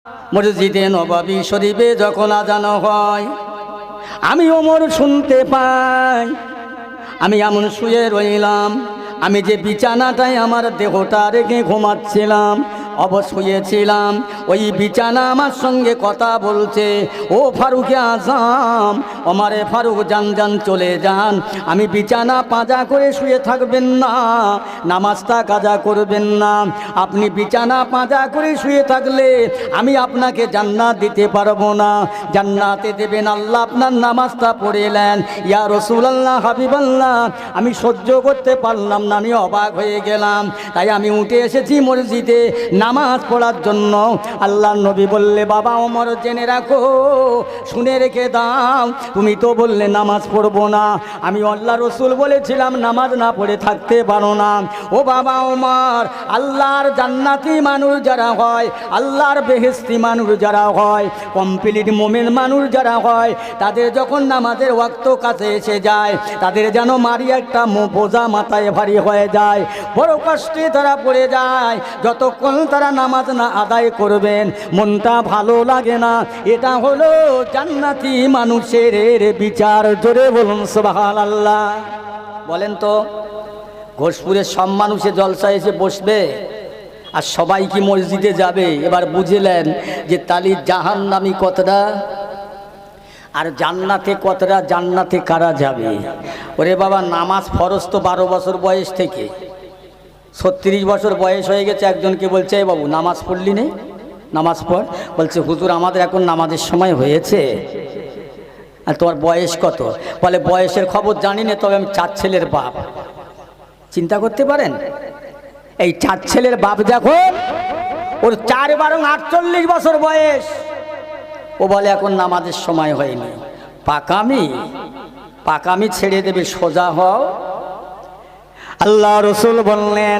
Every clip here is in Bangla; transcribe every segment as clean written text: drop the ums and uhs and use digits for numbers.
মসজিদে নববী শরীফে যখন আজান হয়, আমি ওমর শুনতে পাই। আমি এমন শুয়ে রইলাম, আমি যে বিছানাটায় আমার দেহটা রেখে ঘুমাচ্ছিলাম, শুয়েছিলাম, ওই বিছানা আমার সঙ্গে কথা বলছে, ও ফারুকে আজম, ওমরে ফারুক যান যান চলে যান, আমি বিছানা পাজা করে শুয়ে থাকবেন না, নামাজটা কাজা করবেন না। আপনি বিছানা পাজা করে শুয়ে থাকলে আমি আপনাকে জান্নাত দিতে পারবো না, জান্নাতে দেবেন আল্লাহ, আপনার নামাজটা পড়েলেন। ইয়া রাসূলুল্লাহ, হাবিবাল্লাহ, আমি সহ্য করতে পারলাম না, আমি অবাক হয়ে গেলাম, তাই আমি উঠে এসেছি মসজিদে নামাজ পড়ার জন্য। আল্লাহর নবী বললে, বাবা ওমর, জেনে রাখো, শুনে রেখে দাও, তুমি তো বললে নামাজ পড়বো না, আমি আল্লাহ রসুল বলেছিলাম নামাজ না পড়ে থাকতে পারো না। ও বাবা ওমর, আল্লাহর জান্নাতি মানুষ যারা হয়, আল্লাহর বেহেশতি মানুষ যারা হয়, কমপ্লিট মোমেন মানুষ যারা হয়, তাদের যখন নামাজের ওয়াক্ত কাছে এসে যায়, তাদের যেন মারি একটা বোঝা মাথায় ভারী হয়ে যায়, বড় কষ্টে তারা পড়ে যায়। যতক্ষণ তারা নামাজ না আদায় করবেন মনটা ভালো লাগে না। এটা হলো জান্নাতি মানুষের বিচার। জোরে বলুন সুবহানাল্লাহ। বলেন তো, ঘোষপুরের সব মানুষে জলসায় এসে বসবে আর সবাই কি মসজিদে যাবে? এবার বুঝলেন যে তালি জাহান্নামী কতটা আর জান্নাতে কতটা, জান্নাতে কারা যাবে? ওরে বাবা, নামাজ ফরজ তো 12 বছর বয়স থেকে, 36 বছর বয়স হয়ে গেছে। একজনকে বলছে, এই বাবু নামাজ পড়লি নে, নামাজ পড়। বলছে, হুজুর আমাদের এখন নামাজের সময় হয়েছে। আর তোমার বয়স কত? বলে, বয়সের খবর জানি না, তবে আমি 4 ছেলের বাপ। চিন্তা করতে পারেন, এই 4 ছেলের বাপ যখন, ওর 4 বারং 48 বছর বয়স, ও বলে এখন নামাজের সময় হয়নি। পাকামি ছেড়ে দেবে, সোজা হও। আল্লাহ রসুল বললেন,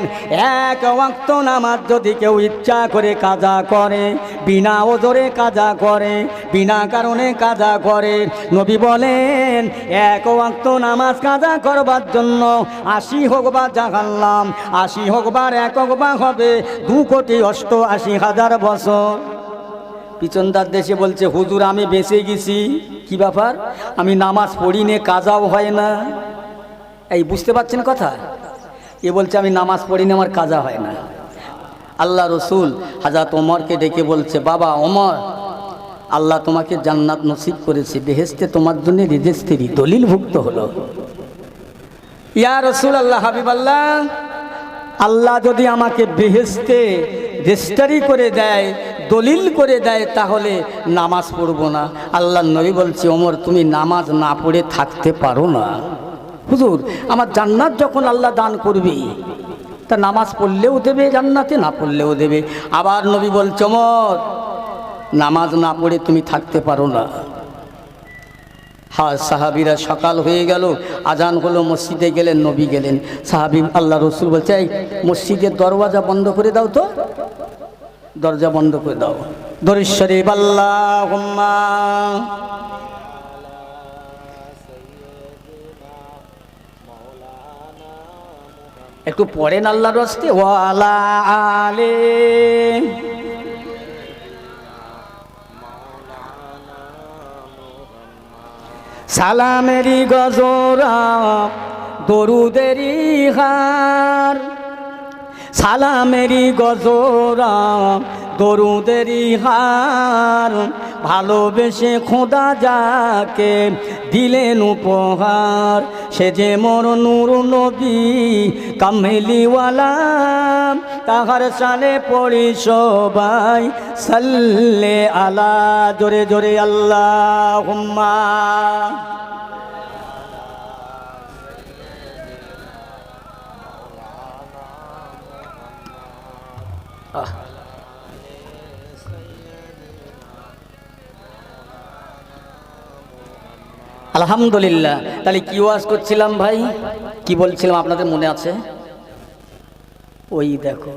এক ওয়াক্ত নামাজ যদি কেউ ইচ্ছা করে কাজা করে, বিনা ওজরে কাজা করে, বিনা কারণে কাজা করে, নবী বলেন এক ওয়াক্ত নামাজ কাজা করবার জন্য 80 হোক বা জাহান্নাম, 80 হোক বা 1 হোক বা হবে 2,88,000 বছর। পিছনদার দেশে বলছে, হুজুর আমি বেঁচে গেছি, কি ব্যাপার? আমি নামাজ পড়ি নে, কাজাও হয় না। এই বুঝতে পারছেন কথা? এ বলছে আমি নামাজ পড়ি না, আমার কাজা হয় না। আল্লাহ রসুল হযরত ওমরকে ডেকে বলছে, বাবা ওমর, আল্লাহ তোমাকে জান্নাত নসিব করেছে, বেহেশতে তোমার জন্য রেজিস্ট্রি দলিলভুক্ত হলো। ইয়া রাসূলুল্লাহ, হাবিবাল্লাহ, আল্লাহ যদি আমাকে বেহেশতে রেজিস্ট্রি করে দেয়, দলিল করে দেয়, তাহলে নামাজ পড়বো না। আল্লাহর নবী বলছে, ওমর তুমি নামাজ না পড়ে থাকতে পারো না। হুজুর আমার জান্নাত যখন আল্লাহ দান করবে, তা নামাজ পড়লেও দেবে জান্নাতে, না পড়লেও দেবে। আবার নবী বলছে, ওমর নামাজ না পড়ে তুমি থাকতে পারো না। হ্যাঁ, সাহাবীরা সকাল হয়ে গেল, আজান হলো, মসজিদে গেলেন, নবী গেলেন। সাহাবী আল্লাহ রসুল বলছে, এই মসজিদের দরওয়াজা বন্ধ করে দাও তো, দরজা বন্ধ করে দাও। দরুদ শরীফ আল্লাহুম্মা একটু পড়েন আল্লাহর রাস্তে, ওয়ালা আলে সালামেরি গজরা দরুদেরি হার, সালামেরি গজরা দরুদেরি হার, ভালোবেসে খোদা যাকে দিলেন উপহার, সে যে মোর নূর নবী কামলিওয়ালা, তাহার সালে পড়ি সবাই সাল্লে আলা। জোরে জোরে আল্লাহুম্মা। আলহামদুলিল্লাহ। তাহলে কি ওয়াজ করছিলাম ভাই, কি বলছিলাম আপনাদের মনে আছে? ওই দেখো,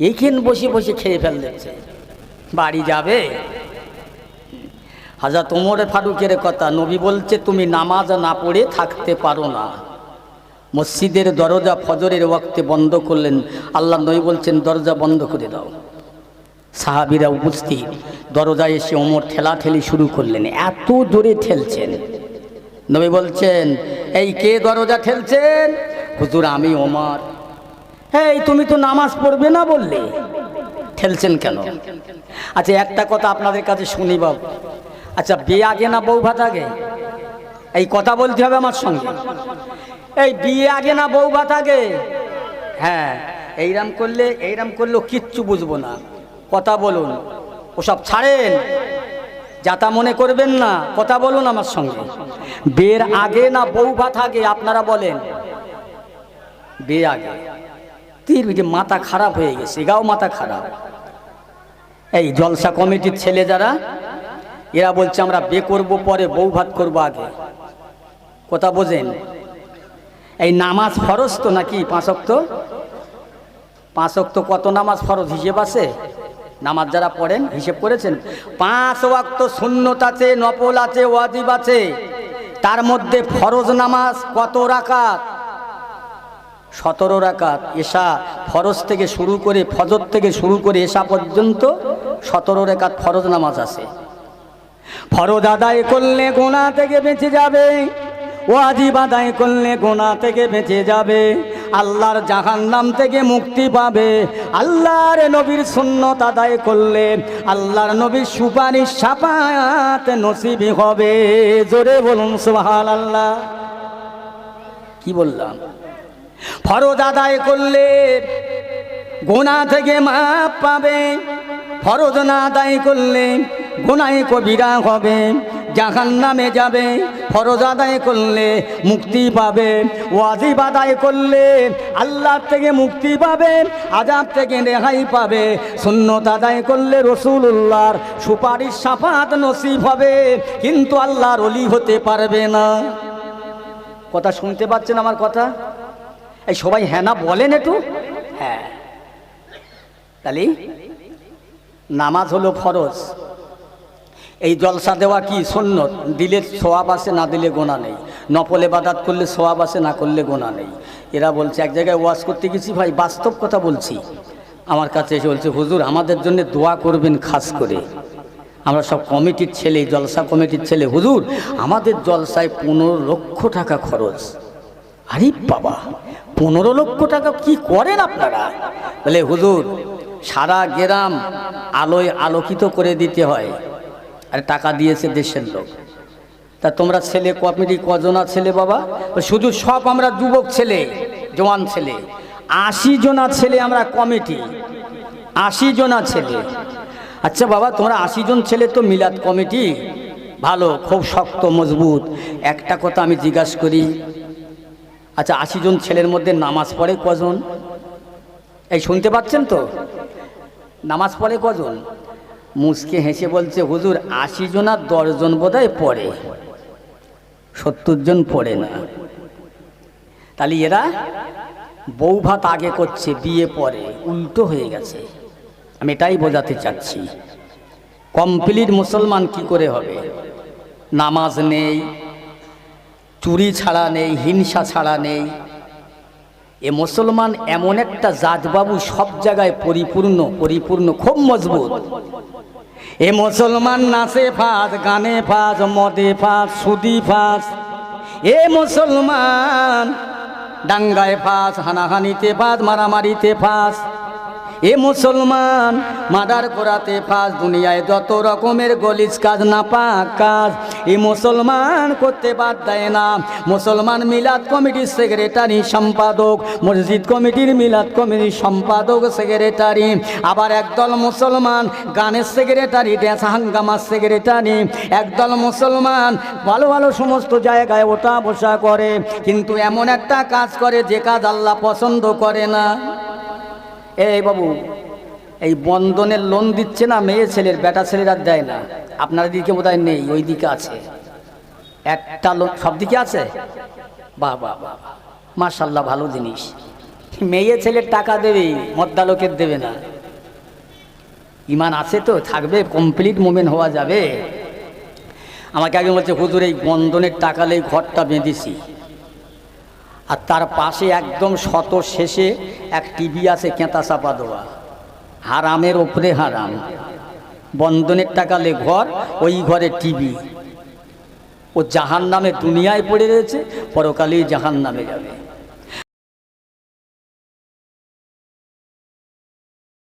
এইখানে বসে বসে খেয়ে ফেল দিচ্ছে, বাড়ি যাবে। হযরত ওমর ফারুকের কথা, নবী বলছে তুমি নামাজ না পড়ে থাকতে পারো না। মসজিদের দরজা ফজরের ওয়াক্তে বন্ধ করলেন, আল্লাহ নবী বলছেন দরজা বন্ধ করে দাও। সাহাবীরা উপস্থিত, দরজায় এসে ওমর ঠেলাঠেলি শুরু করলেন, এত জোরে ঠেলছেন। নবী বলছেন, এই কে দরজা ঠেলছেন? হুজুর আমি ওমর। এই তুমি তো নামাজ পড়বে না বললে, ঠেলছেন কেন? আচ্ছা একটা কথা আপনাদের কাছে শুনি বাবু, আচ্ছা বিয়ে আগে না বউ ভাত আগে? এই কথা বলতে হবে আমার সঙ্গে। এই বিয়ে আগে না বউ ভাত আগে? হ্যাঁ, এইরাম করলেও কিচ্ছু বুঝবো না। কথা বলুন, ওসব ছাড়েন, যাতা মনে করবেন না, কথা বলুন আমার সঙ্গে। বিয়ের আগে না বউ ভাত আগে আপনারা বলেন? বিয়ে আগে। যে মাথা খারাপ হয়ে গেছে, গাও মাথা খারাপ। এই জলসা কমিটির ছেলে যারা, এরা বলছে আমরা বিয়ে করব পরে বউ ভাত করবো আগে। কথা বোঝেন? এই নামাজ ফরজ তো নাকি? 5 ওয়াক্ত? 5 ওয়াক্ত কত নামাজ ফরজ হিসেব আছে? নামাজ যারা পড়েন হিসেব করেছেন? 5 ওয়াক্ত সুন্নত আছে, নফল আছে, ওয়াজিব আছে। তার মধ্যে ফরজ নামাজ কত রাকাত? 17 রাকাত। এশা ফরজ থেকে শুরু করে, ফজর থেকে শুরু করে এশা পর্যন্ত 17 রাকাত ফরজ নামাজ আছে। ফরজ আদায় করলে গুনাহ থেকে বেঁচে যাবে, ওয়াজিব আদায় করলে গুনাহ থেকে বেঁচে যাবে, আল্লাহর জাহান্নাম থেকে মুক্তি পাবে। আল্লাহর নবীর সুন্নত আদায় করলে আল্লাহর নবীর সুপারিশ শাফায়াত নসিব হবে। জোরে বলুন সুবহানাল্লাহ। কি বললাম? ফরজ আদায় করলে গুনাহ থেকে মাপ পাবে, ফরজ না আদায় করলে গুনাহে কবিরা হবে, জাহান্নামে যাবে। ফরজ আদায় করলে মুক্তি পাবে, ওয়াজিব আদায় করলে আল্লাহ থেকে মুক্তি পাবে, আযাব থেকে রেহাই পাবে। সুন্নত আদায় করলে রাসূলুল্লাহর সুপারিশ শাফাত নসিব হবে, কিন্তু আল্লাহর ওলি হতে পারবে না। কথা শুনতে পাচ্ছেন আমার কথা? এই সবাই হ্যাঁ না বলেন একটু। হ্যাঁ, তাহলে নামাজ হলো ফরজ। এই জলসা দেওয়া কি সুন্নত? দিলে সওয়াব আছে, না দিলে গোনা নেই। নফল ইবাদত করলে সওয়াব আছে, না করলে গোনা নেই। এরা বলছে, এক জায়গায় ওয়াজ করতে গেছি ভাই, বাস্তব কথা বলছি, আমার কাছে এসে বলছে হুজুর আমাদের জন্য দোয়া করবেন খাস করে। আমরা সব কমিটির ছেলে, জলসা কমিটির ছেলে, হুজুর আমাদের জলসায় 15 লক্ষ টাকা খরচ। আরে বাবা, 15 লক্ষ টাকা কি করেন আপনারা? বলে হুজুর সারা গ্রাম আলোয় আলোকিত করে দিতে হয়, আর টাকা দিয়েছে দেশের লোক। তা তোমরা ছেলে কমিটি কজনা ছেলে বাবা? শুধু সব আমরা যুবক ছেলে, জওয়ান ছেলে, 80 জনা ছেলে আমরা কমিটি, 80 জনা ছেলে। আচ্ছা বাবা, তোমরা 80 জন ছেলে তো মিলাদ কমিটি, ভালো, খুব শক্ত মজবুত। একটা কথা আমি জিজ্ঞাসা করি, আচ্ছা 80 জন ছেলের মধ্যে নামাজ পড়ে কজন? এই শুনতে পাচ্ছেন তো? নামাজ পড়ে কজন? মুসকে হেসে বলছে হুজুর 80 জন আর 10 জন বোধহয় পড়ে, 70 জন পড়ে না। তাহলে এরা বউ ভাত আগে করছে, বিয়ে পরে, উল্টো হয়ে গেছে। আমি এটাই বোঝাতে চাচ্ছি। কমপ্লিট মুসলমান কি করে হবে? নামাজ নেই, চুরি ছাড়া নেই, হিংসা ছাড়া নেই। এ মুসলমান এমন একটা জাতবাবু, সব জায়গায় পরিপূর্ণ, খুব মজবুত। এ মুসলমান নাচে ফাঁস, গানে ফাঁস, মদে ফাঁস, সুদি ফাঁস। এ মুসলমান দাঙ্গায় ফাঁস, হানাহানিতে ফাঁস, মারামারিতে ফাঁস। এ মুসলমান মার্ডার করাতে ফাঁস, দুনিয়ায় যত রকমের গলিজ কাজ, নাপাক কাজ এ মুসলমান করতে বাদ দেয় না। মুসলমান মিলাদ কমিটির সেক্রেটারি, সম্পাদক, মসজিদ কমিটির মিলাদ কমিটির সম্পাদক, সেক্রেটারি। আবার একদল মুসলমান গানের সেক্রেটারি, ড্যান্স হাঙ্গামার সেক্রেটারি। একদল মুসলমান ভালো ভালো সমস্ত জায়গায় ওঠা বসা করে, কিন্তু এমন একটা কাজ করে যে কাজ আল্লাহ পছন্দ করে না। এই বাবু, এই বন্ধনের লোন দিচ্ছে না মেয়ে ছেলের, বেটা ছেলেরা দেয় না। আপনার দিকে বোধহয় নেই, ওই দিকে আছে একটা লোন, সব দিকে আছে। বাহ বাহ বাহ, মাশাআল্লাহ, ভালো জিনিস। মেয়ে ছেলের টাকা দেবে, মদ্দা লোকের দেবে না। ইমান আছে তো থাকবে, কমপ্লিট মোমেন্ট হওয়া যাবে। আমাকে আগে বলছে হুজুর এই বন্ধনের টাকালেই ঘরটা বেঁধেছি, আর তার পাশে একদম শত শেষে এক টিভি আছে কেঁতা চাপা দেওয়া। হারামের ওপরে হারাম। বন্ধনের টাকালে ঘর, ওই ঘরে টিভি। ও জাহান্নামে দুনিয়ায় পড়ে রয়েছে, পরকালেই জাহান্নামে যাবে।